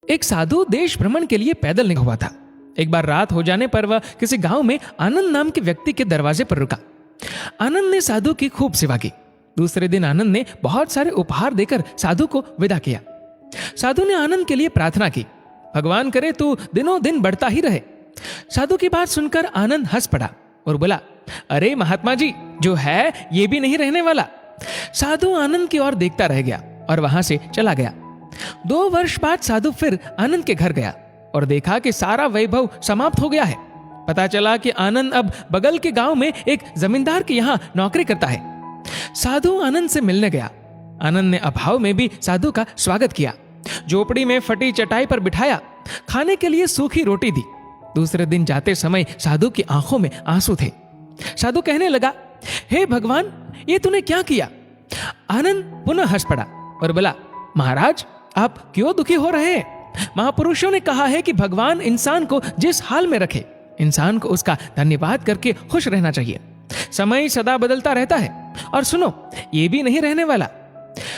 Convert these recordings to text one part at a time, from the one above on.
एक साधु देश भ्रमण के लिए पैदल निकला हुआ था। एक बार रात हो जाने पर वह किसी गांव में आनंद नाम के व्यक्ति के दरवाजे पर रुका। आनंद ने साधु की खूब सेवा की। दूसरे दिन आनंद ने बहुत सारे उपहार देकर साधु को विदा किया। साधु ने आनंद के लिए प्रार्थना की, भगवान करे तू दिनों दिन बढ़ता ही रहे। साधु की बात सुनकर आनंद हंस पड़ा और बोला, अरे महात्मा जी, जो है ये भी नहीं रहने वाला। साधु आनंद की ओर देखता रह गया और वहां से चला गया। 2 वर्ष बाद साधु फिर आनंद के घर गया और देखा कि सारा वैभव समाप्त हो गया है। पता चला कि आनंद अब बगल के गांव में एक जमींदार के यहाँ नौकरी करता है। साधु आनंद से मिलने गया। आनंद ने अभाव में भी साधु का स्वागत किया, झोपड़ी में फटी चटाई पर बिठाया, खाने के लिए सूखी रोटी दी। दूसरे दिन जाते समय साधु की आंखों में आंसू थे। साधु कहने लगा, हे भगवान, ये तूने क्या किया? आनंद पुनः हंस पड़ा और बोला, महाराज, आप क्यों दुखी हो रहे हैं? महापुरुषों ने कहा है कि भगवान इंसान को जिस हाल में रखे, इंसान को उसका धन्यवाद करके खुश रहना चाहिए। समय सदा बदलता रहता है और सुनो, ये भी नहीं रहने वाला।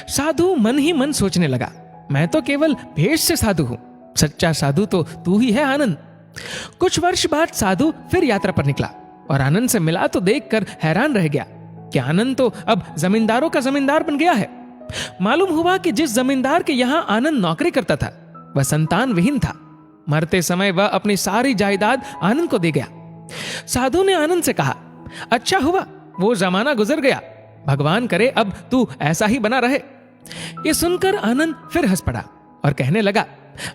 साधु मन ही मन सोचने लगा, मैं तो केवल भेष से साधु हूं, सच्चा साधु तो तू ही है आनंद। कुछ वर्ष बाद साधु फिर यात्रा पर निकला और आनंद से मिला तो देखकर हैरान रह गया कि आनंद तो अब जमींदारों का जमींदार बन गया है। मालूम हुआ कि जिस जमींदार के यहाँ आनंद नौकरी करता था वह संतान विहीन था। मरते समय वह अपनी सारी जायदाद आनंद को दे गया। साधु ने आनंद से कहा, अच्छा हुआ वो जमाना गुजर गया, भगवान करे अब तू ऐसा ही बना रहे। ये सुनकर आनंद फिर हंस पड़ा और कहने लगा,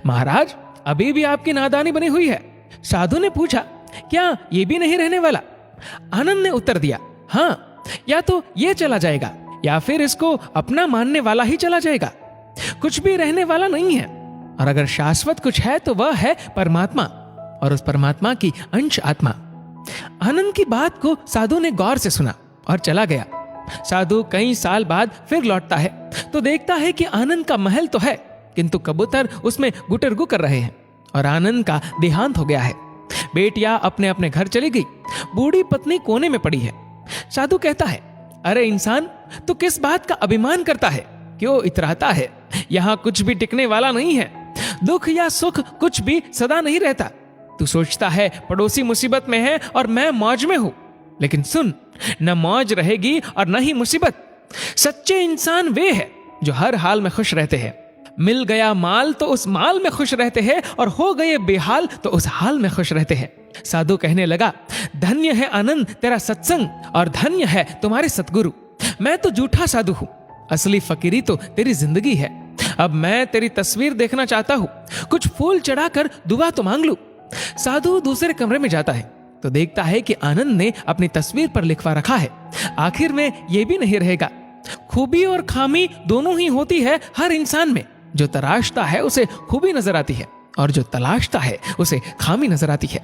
महाराज, अभी भी आपकी नादानी बनी हुई है। साधु ने पूछा, क्या ये भी नहीं रहने वाला? आनंद ने उत्तर दिया, हाँ, या तो ये चला जाएगा या फिर इसको अपना मानने वाला ही चला जाएगा। कुछ भी रहने वाला नहीं है, और अगर शाश्वत कुछ है तो वह है परमात्मा, और उस परमात्मा की अंश आत्मा। आनंद की बात को साधु ने गौर से सुना और चला गया। साधु कई साल बाद फिर लौटता है तो देखता है कि आनंद का महल तो है, किंतु कबूतर उसमें गुटरगु कर रहे हैं और आनंद का देहांत हो गया है। बेटियां अपने अपने घर चली गई, बूढ़ी पत्नी कोने में पड़ी है। साधु कहता है, अरे इंसान, तू किस बात का अभिमान करता है? क्यों इतराता है? यहाँ कुछ भी टिकने वाला नहीं है। दुख या सुख कुछ भी सदा नहीं रहता। तू सोचता है पड़ोसी मुसीबत में है और मैं मौज में हूं, लेकिन सुन, न मौज रहेगी और न ही मुसीबत। सच्चे इंसान वे हैं जो हर हाल में खुश रहते हैं। मिल गया माल तो उस माल में खुश रहते हैं, और हो गए बेहाल तो उस हाल में खुश रहते हैं। साधु कहने लगा, धन्य है आनंद तेरा सत्संग, और धन्य है तुम्हारे सतगुरु। मैं तो झूठा साधु हूं, असली फकीरी तो तेरी जिंदगी है। अब मैं तेरी तस्वीर देखना चाहता हूं, कुछ फूल चढ़ाकर दुआ तो मांग लूं। साधु दूसरे कमरे में जाता है तो देखता है कि आनंद ने अपनी तस्वीर पर लिखवा रखा है, आखिर में यह भी नहीं रहेगा। खूबी और खामी दोनों ही होती है हर इंसान में। जो तराशता है उसे खूबी नजर आती है, और जो तलाशता है उसे खामी नजर आती है।